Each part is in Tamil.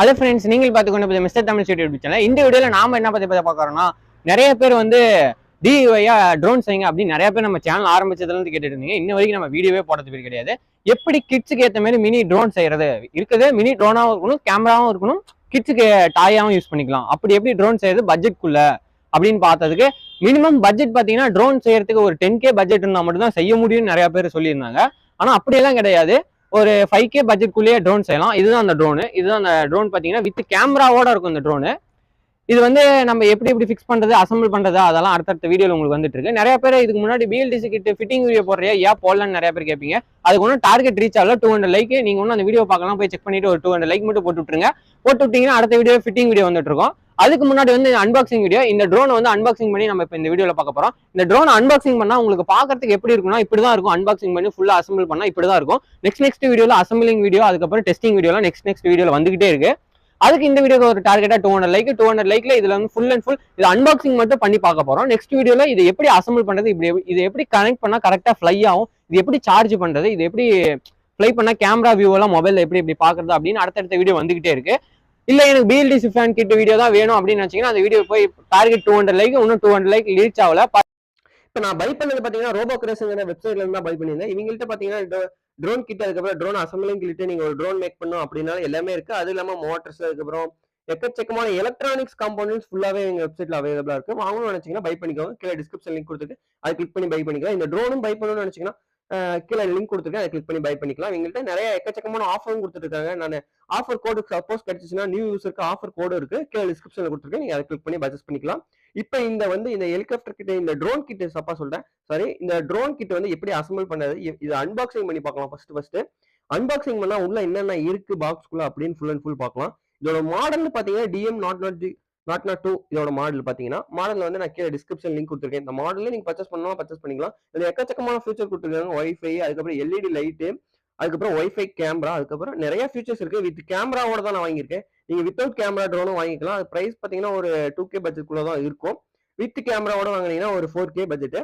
Hello friends, நீங்கள் பார்த்து கொண்டு போய் மிஸ்டர் தமிழ் யூடியூப் சேனல். இந்த வீடியோல நாம என்ன பத்தி பார்க்கறோம்னா, நிறைய பேர் வந்து DIY ட்ரோன் செய்யுங்க அப்படி நிறைய பேர் நம்ம சேனல் ஆரம்பிச்சதுல இருந்து கேட்டுட்டு இருந்தீங்க. இன்ன வரைக்கும் நம்ம வீடியோவே போடுறது கிடையாது. எப்படி கிட்ஸ்க்கு ஏத்த மாதிரி மினி ட்ரோன் செய்யறது இருக்குது, மினி ட்ரோனாவும் இருக்கணும், கேமராவும் இருக்கணும், கிட்ஸ்க்கு டாயாவும் யூஸ் பண்ணிக்கலாம். அப்படி எப்படி ட்ரோன் செய்யறது பட்ஜெட்குள்ள அப்படின்னு பார்த்ததுக்கு மினிமம் பட்ஜெட் பார்த்தீங்கன்னா ட்ரோன் செய்யறதுக்கு ஒரு 10K பட்ஜெட் இருந்தால் மட்டும் தான் செய்ய முடியும்னு நிறைய பேர் சொல்லியிருந்தாங்க. ஆனா அப்படியெல்லாம் கிடையாது. ஒரு 5K பட்ஜெட்குள்ளேயே ட்ரோன் செய்யலாம். இதுதான் அந்த ட்ரோனு. இதுதான் அந்த ட்ரோன் பார்த்தீங்கன்னா வித் கேமராவோட இருக்கும் இந்த ட்ரோனு. இது வந்து நம்ம எப்படி ஃபிக்ஸ் பண்றது, அசம்பிள் பண்றது அதெல்லாம் அடுத்தடுத்த வீடியோல உங்களுக்கு வந்துட்டு இருக்கு. நிறைய பேர் இதுக்கு முன்னாடி BLDC கிட்ட ஃபிட்டிங் வீடியோ போடுறியா ஏன் போடலன்னு நிறைய பேர் கேட்பீங்க. அதுக்கு ஒன்றும் டார்கெட் ரீச் ஆகல. 200 லைக். நீங்க ஒன்றும் அந்த வீடியோ பார்க்கலாம், போய் செக் பண்ணிட்டு ஒரு 200 லைக் மட்டும் போட்டு விட்டுருங்க. போட்டு விட்டீங்கன்னா அடுத்த வீடியோ ஃபிட்டிங் வீடியோ வந்துட்டு இருக்கும். அதுக்கு முன்னாடி வந்து அன்பாக்சிங் வீடியோ, இந்த ட்ரோனை வந்து அன்பாக்சிங் பண்ணி நம்ம இப்போ இந்த வீடியோல பார்க்க போறோம். இந்த ட்ரோனை அன்பாக்சிங் பண்ணா உங்களுக்கு பார்க்கறதுக்கு எப்படி இருக்கும்னா இப்படிதான் இருக்கும். அன்பாக்சிங் பண்ணி ஃபுல்லா அசம்பிள் பண்ணா இப்படிதான் இருக்கும். நெக்ஸ்ட் வீடியோல அசம்பிளிங் வீடியோ, அதுக்கப்புறம் டெஸ்டிங் வீடியோலாம் நெக்ஸ்ட் வீடியோல வந்துகிட்டே இருக்கு. அதுக்கு இந்த வீடியோக்கு ஒரு டார்கெட்டா 200 லைக்ல இதுல வந்து ஃபுல் அண்ட் ஃபுல் இது அன்பாக்சிங் மட்டும் பண்ணி பார்க்க போறோம். நெக்ஸ்ட் வீடியோல இது எப்படி அசம்பிள் பண்றது, இது எப்படி கனெக்ட் பண்ணா கரெக்டா ஃப்ளை ஆகும், இது எப்படி சார்ஜ் பண்றது, இது எப்படி ஃப்ளை பண்ணா கேமரா வியூ எல்லாம் மொபைல்ல எப்படி பாக்குறது அப்படின்னு அடுத்தடுத்த வீடியோ வந்துகிட்டே இருக்கு. இல்ல எனக்கு BLDC ஃபேன் கிட் வீடியோ தான் வேணும் அப்படின்னு நினைச்சீங்கன்னா அந்த வீடியோ போய் டார்கெட் 200 லைக், இன்னும் 200 லைக் ரீச் ஆகல. இப்போ நான் பை பண்ணது பாத்தீங்கன்னா ரோபோ கிரேஸ்ங்கிற வெப்சைட்ல இருந்து தான் பை பண்ணியிருந்தேன். இவங்கள்ட்ட பாத்தீங்கன்னா ட்ரோன் கிட், அதுக்கப்புறம் ட்ரோன் அசம்பிளிங் கிட்ட நீங்க ஒரு ட்ரோன் மேக் பண்ணும் அப்படின்னா எல்லாமே இருக்கு. அது இல்லாம மோட்டர்ஸ், அதுக்கப்புறம் எக்கச்சக்கமான எலக்ட்ரானிக்ஸ் காம்போனன்ட்ஸ் ஃபுல்லாவே எங்க வெப்சைட்ல அவைலபிளா இருக்கு. வாங்கணும்னு நினைச்சீங்கன்னா பை பண்ணிக்கோங்க. கீழே டிஸ்கிரிப்ஷன் லிங்க் கொடுத்துட்டு அதை கிளிக் பண்ணி பை பண்ணிக்கலாம். இந்த ட்ரோனும் பை பண்ணணும்னு நினைச்சீங்கன்னா கீழே லிங்க் கொடுத்துருக்கேன், அதை கிளிக் பண்ணி பை பண்ணிக்கலாம். எங்கள்கிட்ட நிறைய எக்கச்சக்கமான ஆஃபரும் கொடுத்துருக்காங்க. நான் ஆஃபர் கோடு சப்போஸ் கிடைச்சிச்சுன்னா நியூ யூஸருக்கு ஆஃபர் கோடு இருக்கு, கீழே டிஸ்கிரிப்ஷன்ல கொடுத்துருக்கேன், நீங்க அதை கிளிக் பண்ணி பர்ச்சேஸ் பண்ணிக்கலாம். இப்போ இந்த ஹெலிகாப்டர் கிட்ட, இந்த ட்ரோன் கிட் சப்பா சொல்றேன் சாரி, இந்த ட்ரோன் கிட் வந்து எப்படி அசம்பிள் பண்ணது, இது அன்பாக்சிங் பண்ணி பார்க்கலாம். ஃபர்ஸ்ட் அன்பாக்சிங் பண்ணா உள்ள என்னென்ன இருக்கு பாக்ஸ்குள்ள அப்படின்னு ஃபுல் அண்ட் ஃபுல் பார்க்கலாம். இதோட மாடல் பாத்தீங்கன்னா DM002 இதோட மாடல் பாத்தீங்கன்னா, மாடல் வந்து நான் கீழே டிஸ்கிரிப்ஷன் லிங்க் கொடுத்துருக்கேன். இந்த மாடல்ல நீங்க பர்ச்சேஸ் பண்ணலாம், பர்ச்சேஸ் பண்ணிக்கலாம். இதுல எக்கச்சக்கமான ஃபியூச்சர் கொடுத்துருக்காங்க. வைஃபை, அதுக்கப்புறம் LED லைட்டு, அதுக்கப்புறம் வைஃபை கேமரா, அதுக்கப்புறம் நிறைய ஃபியூச்சர்ஸ் இருக்கு. வித் கேமராவோட தான் நான் வாங்கியிருக்கேன். நீங்க வித்தவுட் கேமரா ட்ரோனும் வாங்கிக்கலாம். அது பிரைஸ் பாத்தீங்கன்னா ஒரு 2K பட்ஜெட்குள்ள தான் இருக்கும். வித் கேமராவோட வாங்கினீங்கன்னா ஒரு 4K பட்ஜெட்.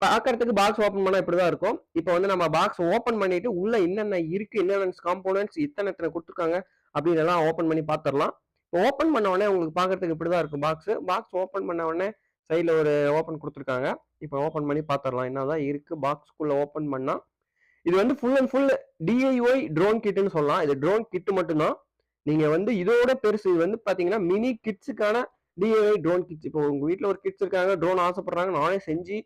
பாக்குறதுக்கு பாக்ஸ் ஓபன் பண்ணா இப்படிதான் இருக்கும். இப்போ வந்து நம்ம பாக்ஸ் ஓபன் பண்ணிட்டு உள்ள என்னென்ன இருக்கு, என்னென்ன காம்போனன்ட்ஸ் எத்தனை கொடுத்துருக்காங்க அப்படின்னு எல்லாம் ஓபன் பண்ணி பாத்திரலாம். ஓபன் பண்ண உடனே உங்களுக்கு பாக்குறதுக்கு இப்படிதான் இருக்கும் பாக்ஸ் ஓபன் பண்ண உடனே சைட்ல ஒரு ஓபன் கொடுத்துருக்காங்க. இப்போ ஓபன் பண்ணி பாத்திரலாம் என்னதான் இருக்கு பாக்ஸ்குள்ள. ஓபன் பண்ணா இது வந்து full and full DIY drone கிட்னு சொல்லலாம். இது ட்ரோன் கிட் மட்டும்தான். நீங்க வந்து இதோட பெருசு. இது வந்து பாத்தீங்கன்னா மினி கிட்ஸுக்கான DIY ட்ரோன் கிட்ஸ். இப்போ உங்க வீட்டுல ஒரு கிட்ஸ் இருக்காங்க, ட்ரோன் ஆசைப்படுறாங்க, நானே செஞ்சு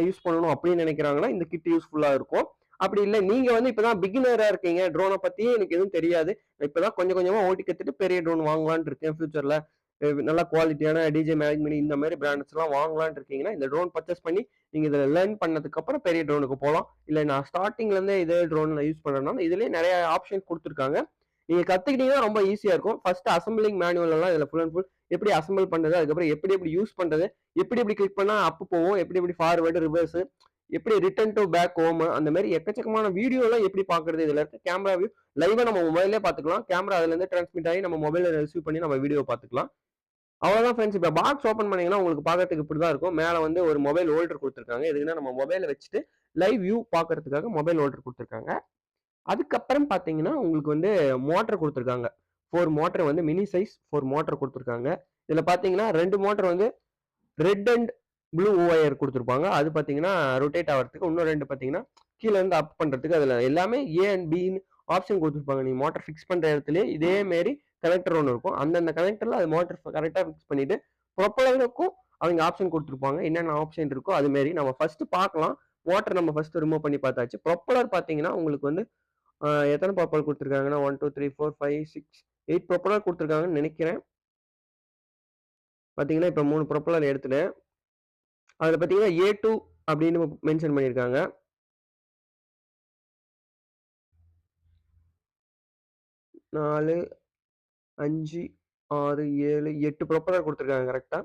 யூஸ் பண்ணணும் அப்படின்னு நினைக்கிறாங்கன்னா இந்த கிட் யூஸ்ஃபுல்லா இருக்கும். அப்படி இல்லை நீங்க வந்து இப்பதான் பிகினரா இருக்கீங்க, ட்ரோனை பத்தியே எனக்கு எதுவும் தெரியாது, இப்பதான் கொஞ்சம் கொஞ்சமா ஓட்டி கத்துட்டு பெரிய ட்ரோன் வாங்கலான்னு இருக்கேன், ஃபியூச்சர்ல நல்ல குவாலிட்டியான DJ மேவிக் மினி இந்த மாதிரி பிராண்ட்ஸ் எல்லாம் வாங்கலான்னு இருக்கீங்கன்னா இந்த ட்ரோன் பர்ச்சேஸ் பண்ணி நீங்க இதை லேர்ன் பண்ணதுக்கு அப்புறம் பெரிய ட்ரோனுக்கு போகலாம். இல்லை நான் ஸ்டார்டிங்ல இருந்தே இதே ட்ரோன்ல யூஸ் பண்றதுனால இதுலயே நிறைய ஆப்ஷன் கொடுத்துருக்காங்க. நீங்க கத்துக்கிட்டீங்கன்னா ரொம்ப ஈஸியா இருக்கும். ஃபர்ஸ்ட் அசம்பிளிங் மேனுவல் எல்லாம் இதுல ஃபுல் அண்ட் ஃபுல் எப்படி அசம்பிள் பண்றது, அதுக்கப்புறம் எப்படி யூஸ் பண்றது, எப்படி கிளிக் பண்ணா அப் போவோம், எப்படி ஃபார்வர்டு ரிவர்ஸ், எப்படி ரிட்டர்ன் டு பேக் ஹோம், அந்த மாதிரி எக்கச்சக்கமான வீடியோ எல்லாம் எப்படி பாக்குறது. இதுல இருக்க கேமரா வியூ லைவா நம்ம மொபைல்லே பாத்துக்கலாம். கேமரா அதுல இருந்து டிரான்ஸ்மிட் ஆகி நம்ம மொபைல ரிசீவ் பண்ணி நம்ம வீடியோ பாத்துக்கலாம். அவ்வளவுதான் ஃப்ரெண்ட்ஸ். இப்போ பாக்ஸ் ஓப்பன் பண்ணீங்கன்னா உங்களுக்கு பார்க்கறதுக்கு இப்படிதான் இருக்கும். மேலே வந்து ஒரு மொபைல் ஹோல்டர் கொடுத்துருக்காங்க. எதுக்குன்னா நம்ம மொபைலை வச்சுட்டு லைவ் வியூ பார்க்கறதுக்காக மொபைல் ஹோல்டர் கொடுத்துருக்காங்க. அதுக்கப்புறம் பார்த்தீங்கன்னா உங்களுக்கு வந்து மோட்டர் கொடுத்துருக்காங்க. 4 மோட்டர் வந்து மினி சைஸ் 4 மோட்டர் கொடுத்துருக்காங்க. இதில் பார்த்தீங்கன்னா 2 மோட்டர் வந்து ரெட் அண்ட் ப்ளூ ஒயர் கொடுத்துருப்பாங்க. அது பார்த்தீங்கன்னா ரொட்டேட் ஆகிறதுக்கு. இன்னும் 2 பார்த்தீங்கன்னா கீழே இருந்து அப் பண்ணுறதுக்கு. அதில் எல்லாமே A and B ஆப்ஷன் கொடுத்துருப்பாங்க. நீங்கள் மோட்டர் ஃபிக்ஸ் பண்ணுற இடத்துல இதே மாரி கனெக்டர் ஒன்று இருக்கும். அந்தந்த கனெக்டர்ல அது மோட்டர் கரெக்டாக ஃபிக்ஸ் பண்ணிட்டு ப்ரொப்பலருக்கும் அவங்க ஆப்ஷன் கொடுத்துருப்பாங்க. என்னென்ன ஆப்ஷன் இருக்கோ அது மாரி நம்ம ஃபர்ஸ்ட் பார்க்கலாம். மோட்டர் நம்ம ஃபர்ஸ்ட் ரிமூவ் பண்ணி பார்த்தாச்சு. ப்ரொப்பலர் பார்த்தீங்கன்னா உங்களுக்கு வந்து எத்தனை ப்ரொப்பலர் கொடுத்துருக்காங்கன்னா 1 2 3 4 5 6 8 ப்ரொப்பலர் கொடுத்துருக்காங்கன்னு நினைக்கிறேன். பார்த்தீங்கன்னா இப்போ 3 ப்ரொப்பலர் எடுத்துட்டேன். அதில் பார்த்தீங்கன்னா A2 அப்படின்னு மென்ஷன் பண்ணியிருக்காங்க. 4 5 6 7 8 ப்ரொப்பலர் கொடுத்துருக்காங்க. கரெக்டா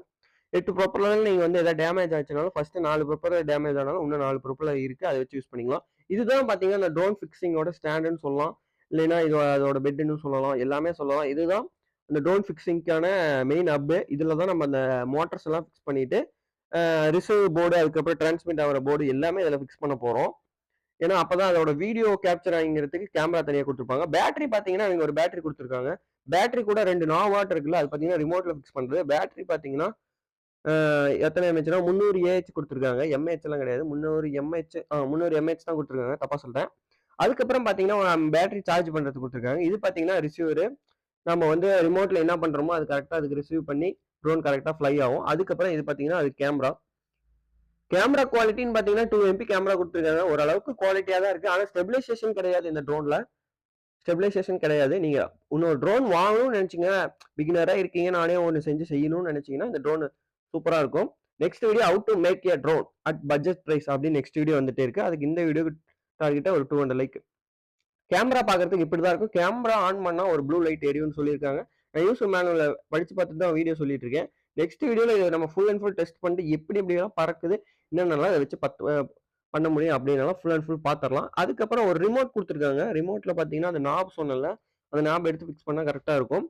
8 ப்ரொப்பலர் நீங்க வந்து ஏதாவது டேமேஜ் ஆச்சுனாலும் ஃபர்ஸ்ட் 4 ப்ரொப்பலர் டேமேஜ் ஆனாலும் இன்னும் 4 ப்ரொப்பலர் இருக்கு, அதை வச்சு யூஸ் பண்ணிக்கலாம். இதுதான் பாத்தீங்கன்னா இந்த ட்ரோன் ஃபிக்ஸிங்கோட ஸ்டாண்டுன்னு சொல்லலாம். இல்லைன்னா இது அதோட பெட்னு சொல்லலாம், எல்லாமே சொல்லலாம். இதுதான் இந்த ட்ரோன் ஃபிக்ஸிங்கான மெயின் ஹப். இதுல தான் நம்ம அந்த மோட்டர்ஸ் எல்லாம் ஃபிக்ஸ் பண்ணிட்டு ரிசர்வ் போர்டு, அதுக்கப்புறம் டிரான்ஸ்மிட் ஆகிற போர்டு எல்லாமே இதில் ஃபிக்ஸ் பண்ண போறோம். ஏன்னா அப்பதான் அதோட வீடியோ கேப்சர் ஆகிறதுக்கு கேமரா தனியாக கொடுத்துருப்பாங்க. பேட்டரி பார்த்தீங்கன்னா இவங்க ஒரு பேட்டரி கொடுத்துருக்காங்க. பேட்டரி கூட 2 நாவாட் இருக்குல்ல, அது பார்த்தீங்கன்னா ரிமோட்ல ஃபிக்ஸ் பண்ணுறது. பேட்டரி பார்த்தீங்கன்னா எத்தனை எம்ஹெச்னா 300 ஏஹெச் கொடுத்துருக்காங்க. எம்ஏஹெச் எல்லாம் கிடையாது. 300 எம்ஹெச் 300 எம்ஏஹெச் தான் கொடுத்துருக்காங்க. தப்பா சொல்லிட்டேன். அதுக்கப்புறம் பார்த்தீங்கன்னா பேட்டரி சார்ஜ் பண்ணுறதுக்கு கொடுத்துருக்காங்க. இது பார்த்தீங்கன்னா ரிசீவரு. நம்ம வந்து ரிமோட்ல என்ன பண்றோமோ அது கரெக்டாக அதுக்கு ரிசீவ் பண்ணி ட்ரோன் கரெக்டாக ஃப்ளை ஆகும். அதுக்கப்புறம் இது பார்த்தீங்கன்னா அது கேமரா. கேமரா குவாலிட்டின்னு பார்த்தீங்கன்னா 2 MP கேமரா கொடுத்துருக்காங்க. ஓரளவுக்கு குவாலிட்டியாக தான் இருக்கு. ஆனால் ஸ்டெபிலைசேஷன் கிடையாது இந்த ட்ரோன்ல. ஸ்டெபிலைசேஷன் கிடையாது. நீங்க இன்னொரு ட்ரோன் வாங்கணும்னு நினைச்சீங்க, பிகினரா இருக்கீங்க, நானே ஒன்று செஞ்சு செய்யணும்னு நினைச்சீங்கன்னா இந்த ட்ரோன் சூப்பரா இருக்கும். Next video how to make a drone at budget price அப்படின்னு நெக்ஸ்ட் வீடியோ வந்துட்டே இருக்கு. அதுக்கு இந்த வீடியோ டார்கெட்டா ஒரு 200 லைக். கேமரா பார்க்கறதுக்கு இப்படி தான் இருக்கும். கேமரா ஆன் பண்ணா ஒரு ப்ளூ லைட் எரியும்னு சொல்லியிருக்காங்க. நான் யூஸ் மேனுவல படிச்சு பார்த்துட்டு தான் வீடியோ சொல்லிட்டு இருக்கேன். நெக்ஸ்ட் வீடியோல இதை நம்ம ஃபுல் அண்ட் ஃபுல் டெஸ்ட் பண்ணிட்டு எப்படி எப்படிலாம் பறக்குது, என்னென்னலாம் இதை வச்சு பண்ண முடியும் அப்படின்னாலும் ஃபுல் அண்ட் ஃபுல் பார்த்துடலாம். அதுக்கப்புறம் ஒரு ரிமோட் கொடுத்துருக்காங்க. ரிமோட்ல பார்த்தீங்கன்னா அந்த நாப் சொன்னல, அந்த நாப் எடுத்து ஃபிக்ஸ் பண்ணால் கரெக்டாக இருக்கும்.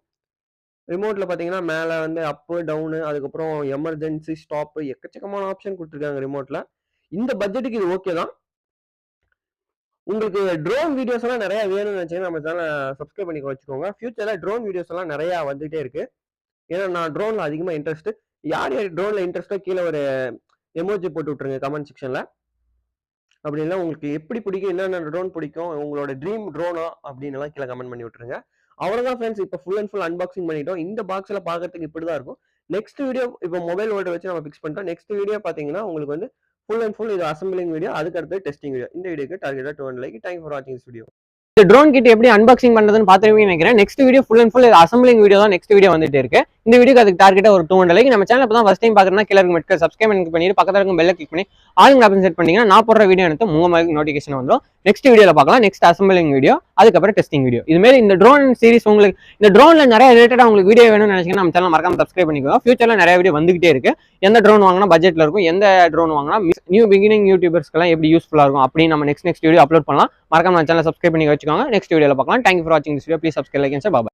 ரிமோட்ல பார்த்தீங்கன்னா மேலே வந்து அப்பு டவுனு, அதுக்கப்புறம் எமர்ஜென்சி ஸ்டாப்பு, எக்கச்சக்கமான ஆப்ஷன் கொடுத்துருக்காங்க ரிமோட்ல. இந்த பட்ஜெட்டுக்கு இது ஓகே தான். உங்களுக்கு ட்ரோன் வீடியோஸ் எல்லாம் நிறைய வேணும்னு நினைச்சீங்கன்னா நம்ம சேனலை சப்ஸ்கிரைப் பண்ணி வச்சுக்கோங்க. ஃபியூச்சர்ல ட்ரோன் வீடியோஸ் எல்லாம் நிறைய வந்துட்டே இருக்கு. ஏன்னா நான் ட்ரோன்ல அதிகமா இன்ட்ரெஸ்ட். யார் யார் ட்ரோன்ல இன்ட்ரெஸ்டோ கீழே ஒரு எமோஜி போட்டு விட்டுருங்க கமெண்ட் செக்ஷன்ல. அப்படி இல்லை உங்களுக்கு எப்படி பிடிக்கும், என்னென்ன ட்ரோன் பிடிக்கும், உங்களோட ட்ரீம் ட்ரோனா அப்படின்னு எல்லாம் கீழே கமெண்ட் பண்ணி விட்டுருங்க. அவ்வளோதான் ஃப்ரெண்ட்ஸ், இப்போ ஃபுல் அண்ட் ஃபுல் அன்பாக்சிங் பண்ணிட்டோம். இந்த பாக்ஸ்ல பார்க்கறதுக்கு இப்படி தான் இருக்கும். நெக்ஸ்ட் வீடியோ இப்போ மொபைல் ஹோல்டர் வச்சு நம்ம ஃபிக்ஸ் பண்ணிட்டோம். நெக்ஸ்ட் வீடியோ பார்த்தீங்கன்னா உங்களுக்கு வந்து ஃபுல் அண்ட் ஃபுல் இது அசம்பிளிங் வீடியோ, அதுக்கு அடுத்து டெஸ்டிங் வீடியோ. இந்த வீடியோக்கு டார்கெட்டா 200 லைக். தேங்க் ஃபார் வாட்சிங் திஸ் வீடியோ. இந்த ட்ரோன் கிட்ட எப்படி அன்பாக்சிங் பண்றதுன்னு பாத்துருவீங்கன்னு நினைக்கிறேன். Next video full and full assembling video தான் நெக்ஸ்ட் வீடியோ வந்துட்டு இருக்கு. இந்த வீடியோக்கு அதுக்கு டார்கெட்டா ஒரு 200 லைக். நம்ம சேனல் இப்பதான் ஃபர்ஸ்ட் டைம் பாக்குறேன்னா கீழ இருக்க மெட்க சப்ஸ்கிரைப் பண்ணிட்டு பக்கத்துல இருக்கும் பெல்ல கிளிக் பண்ணி ஆல் ஆப்ஷன் செட் பண்ணீங்கன்னா நான் போடுற வீடியோ எனக்கு மூலமாக நோட்டிஃபிகேஷன் வந்துடும். நெக்ஸ்ட் வீடியோல பார்க்கலாம். நெக்ஸ்ட் அசம்பிளிங் வீடியோ, அதுக்கப்புறம் டெஸ்டிங் வீடியோ. இது மாதிரி இந்த ட்ரோன் சீரிஸ் உங்களுக்கு இந்த ட்ரோன்ல நிறைய ரிலேட்டடா உங்களுக்கு வீடியோ வேணும்னு நினைச்சீங்கன்னா நம்ம சேனல் மறக்காம சப்ஸ்கிரைப் பண்ணிக்கோங்க. ஃபியூச்சர்ல நிறைய வீடியோ வந்துகிட்டே இருக்கு. எந்த ட்ரோன் வாங்கினா பட்ஜெட்ல இருக்கும், எந்த ட்ரோன் வாங்கினா நியூ பிகினிங் யூடியூபர்ஸ்க்கெல்லாம் எப்படி யூஸ்ஃபுல்லா இருக்கும் அப்படின்னு நம்ம நெக்ஸ்ட் வீடியோ அப்லோட் பண்ணலாம். மறக்காம சேனல் சப்ஸ்கிரைப் பண்ணி வச்சுக்கோங்க. நெக்ஸ்ட் வீடியோல பார்க்கலாம். தேங்க் யூ ஃபார் வாட்சிங் this video. Please subscribe, like and share. Bye.